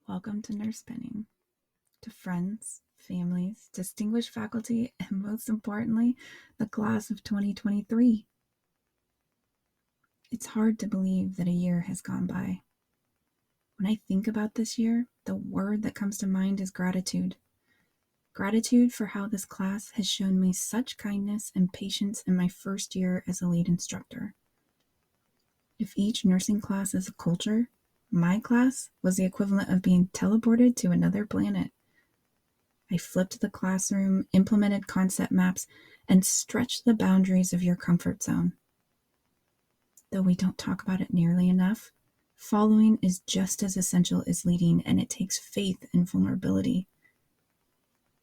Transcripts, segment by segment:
Welcome to Nurse Pinning. To friends, families, distinguished faculty, and most importantly, the class of 2023. It's hard to believe that a year has gone by. When I think about this year, the word that comes to mind is gratitude. Gratitude for how this class has shown me such kindness and patience in my first year as a lead instructor. If each nursing class is a culture, my class was the equivalent of being teleported to another planet. I flipped the classroom, implemented concept maps, and stretched the boundaries of your comfort zone. Though we don't talk about it nearly enough, following is just as essential as leading, and it takes faith and vulnerability.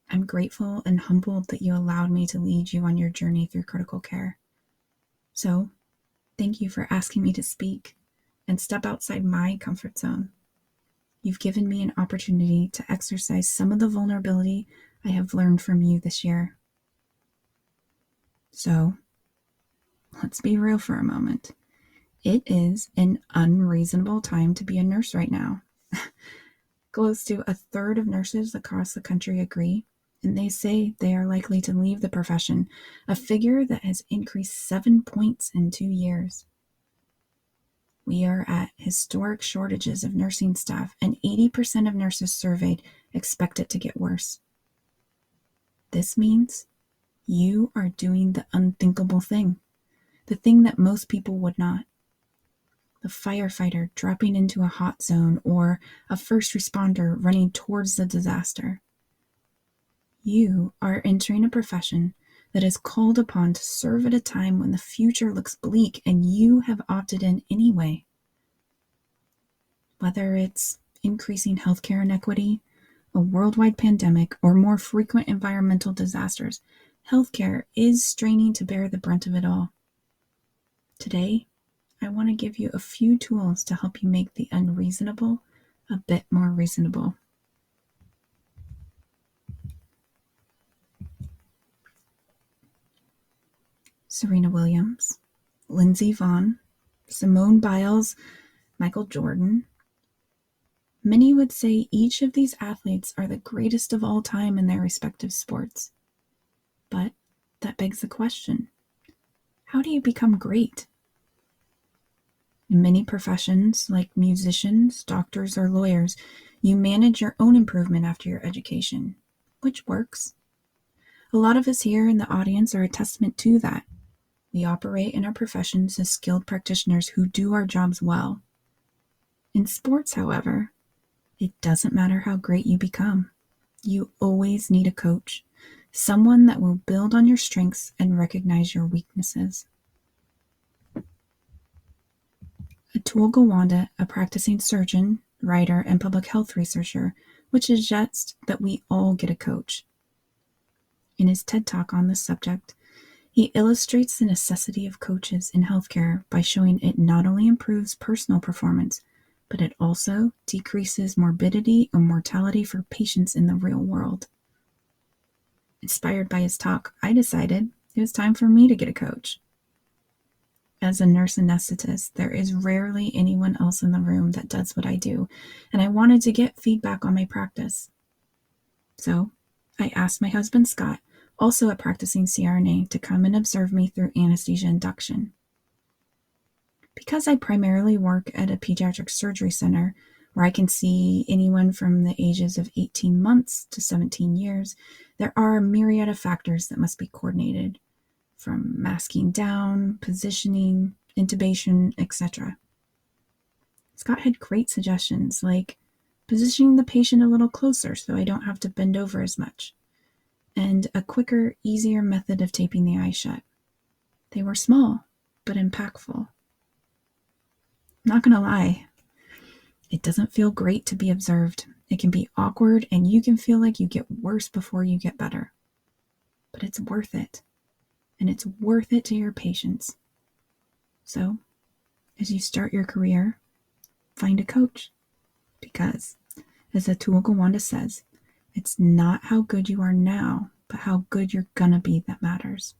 I'm grateful and humbled that you allowed me to lead you on your journey through critical care. So, thank you for asking me to speak and step outside my comfort zone. You've given me an opportunity to exercise some of the vulnerability I have learned from you this year. So, let's be real for a moment. It is an unreasonable time to be a nurse right now. Close to a third of nurses across the country agree, and they say they are likely to leave the profession, a figure that has increased 7 points in 2 years. We are at historic shortages of nursing staff, and 80% of nurses surveyed expect it to get worse. This means you are doing the unthinkable thing, the thing that most people would not. The firefighter dropping into a hot zone or a first responder running towards the disaster. You are entering a profession that is called upon to serve at a time when the future looks bleak, and you have opted in anyway. Whether it's increasing healthcare inequity, a worldwide pandemic, or more frequent environmental disasters, healthcare is straining to bear the brunt of it all. Today, I want to give you a few tools to help you make the unreasonable a bit more reasonable. Serena Williams, Lindsey Vonn, Simone Biles, Michael Jordan. Many would say each of these athletes are the greatest of all time in their respective sports. But that begs the question, how do you become great? In many professions, like musicians, doctors, or lawyers, you manage your own improvement after your education, which works. A lot of us here in the audience are a testament to that. We operate in our professions as skilled practitioners who do our jobs well. In sports, however, it doesn't matter how great you become. You always need a coach, someone that will build on your strengths and recognize your weaknesses. Atul Gawande, a practicing surgeon, writer, and public health researcher, would suggest that we all get a coach. In his TED Talk on this subject, he illustrates the necessity of coaches in healthcare by showing it not only improves personal performance, but it also decreases morbidity and mortality for patients in the real world. Inspired by his talk, I decided it was time for me to get a coach. As a nurse anesthetist, there is rarely anyone else in the room that does what I do, and I wanted to get feedback on my practice. So I asked my husband, Scott, also a practicing CRNA, to come and observe me through anesthesia induction. Because I primarily work at a pediatric surgery center where I can see anyone from the ages of 18 months to 17 years, there are a myriad of factors that must be coordinated, from masking down, positioning, intubation, etc. Scott had great suggestions, like positioning the patient a little closer so I don't have to bend over as much, and a quicker, easier method of taping the eye shut. They were small, but impactful. Not gonna lie, it doesn't feel great to be observed. It can be awkward, and you can feel like you get worse before you get better. But it's worth it, and it's worth it to your patients. So, as you start your career, find a coach, because, as Atul Gawande says, it's not how good you are now, but how good you're gonna be that matters.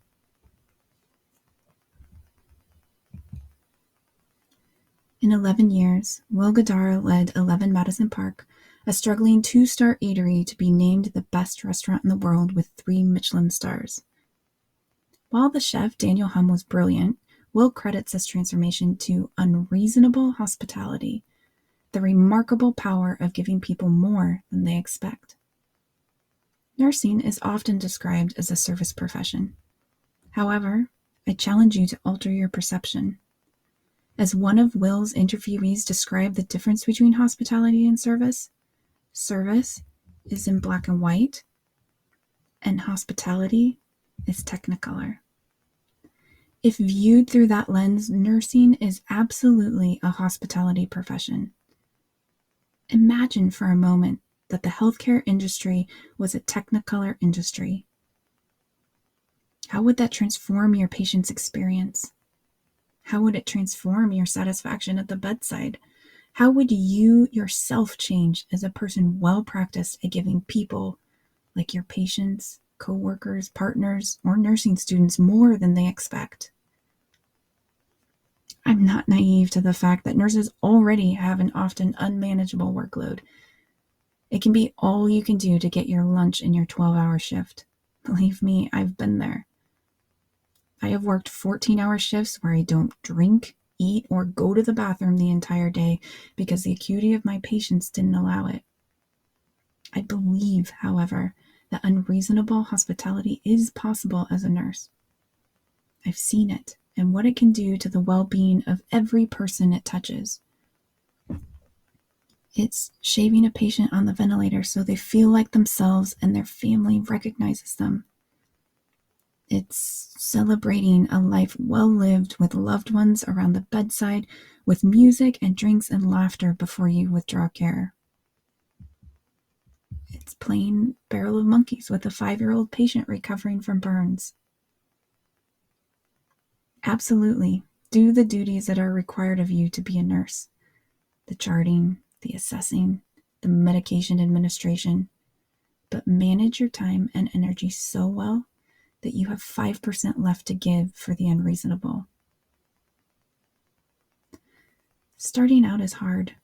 In 11 years, Will Gadara led 11 Madison Park, a struggling 2-star eatery to be named the best restaurant in the world with 3 Michelin stars. While the chef, Daniel Hum, was brilliant, Will credits this transformation to unreasonable hospitality, the remarkable power of giving people more than they expect. Nursing is often described as a service profession. However, I challenge you to alter your perception. As one of Will's interviewees described the difference between hospitality and service is in black and white, and hospitality is technicolor. If viewed through that lens, nursing is absolutely a hospitality profession. Imagine for a moment that the healthcare industry was a technicolor industry. How would that transform your patient's experience? How would it transform your satisfaction at the bedside? How would you yourself change as a person well-practiced at giving people, like your patients, co-workers, partners, or nursing students, more than they expect? I'm not naive to the fact that nurses already have an often unmanageable workload. It can be all you can do to get your lunch in your 12-hour shift. Believe me, I've been there. I have worked 14-hour shifts where I don't drink, eat, or go to the bathroom the entire day because the acuity of my patients didn't allow it. I believe, however, that unreasonable hospitality is possible as a nurse. I've seen it and what it can do to the well-being of every person it touches. It's shaving a patient on the ventilator so they feel like themselves and their family recognizes them. It's celebrating a life well lived with loved ones around the bedside with music and drinks and laughter before you withdraw care. It's playing barrel of monkeys with a 5-year-old patient recovering from burns. Absolutely, do the duties that are required of you to be a nurse. The charting, the assessing, the medication administration. But manage your time and energy so well that you have 5% left to give for the unreasonable. Starting out is hard.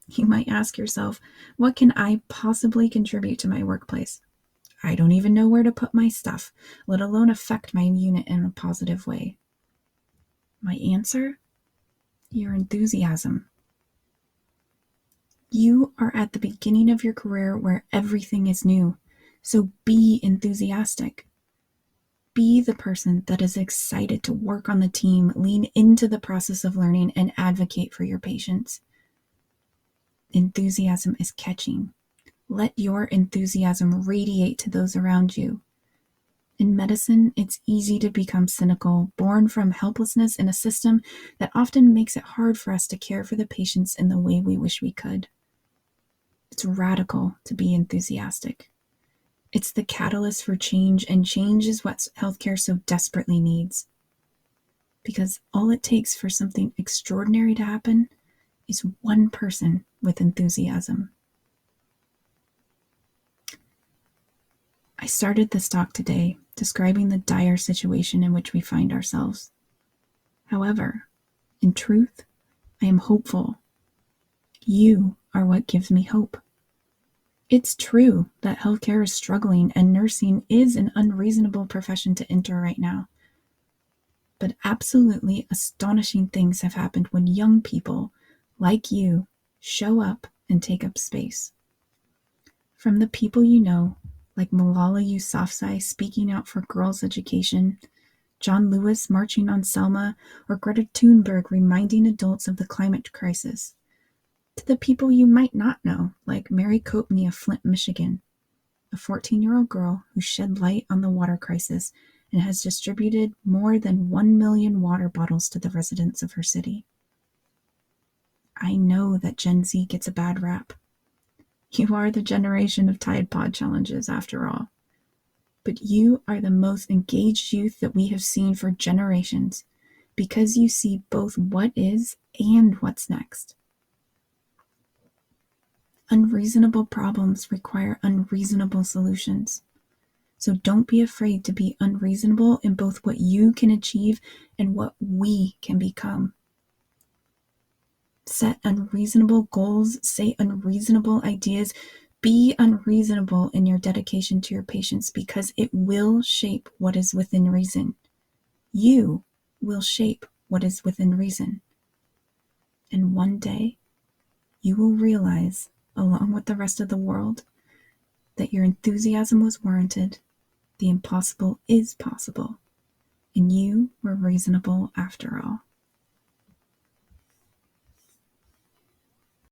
You might ask yourself, what can I possibly contribute to my workplace? I don't even know where to put my stuff, let alone affect my unit in a positive way. My answer? Your enthusiasm. You are at the beginning of your career where everything is new, so be enthusiastic. Be the person that is excited to work on the team, lean into the process of learning, and advocate for your patients. Enthusiasm is catching. Let your enthusiasm radiate to those around you. In medicine, it's easy to become cynical, born from helplessness in a system that often makes it hard for us to care for the patients in the way we wish we could. It's radical to be enthusiastic. It's the catalyst for change, and change is what healthcare so desperately needs. Because all it takes for something extraordinary to happen is one person with enthusiasm. I started this talk today describing the dire situation in which we find ourselves. However, in truth, I am hopeful. You are what gives me hope. It's true that healthcare is struggling and nursing is an unreasonable profession to enter right now. But absolutely astonishing things have happened when young people, like you, show up and take up space. From the people you know, like Malala Yousafzai speaking out for girls' education, John Lewis marching on Selma, or Greta Thunberg reminding adults of the climate crisis, to the people you might not know, like Mary Copney of Flint, Michigan, a 14-year-old girl who shed light on the water crisis and has distributed more than 1 million water bottles to the residents of her city. I know that Gen Z gets a bad rap. You are the generation of Tide Pod challenges, after all. But you are the most engaged youth that we have seen for generations because you see both what is and what's next. Unreasonable problems require unreasonable solutions. So don't be afraid to be unreasonable in both what you can achieve and what we can become. Set unreasonable goals, say unreasonable ideas, be unreasonable in your dedication to your patients, because it will shape what is within reason. You will shape what is within reason. And one day, you will realize, along with the rest of the world, that your enthusiasm was warranted, the impossible is possible, and you were reasonable after all.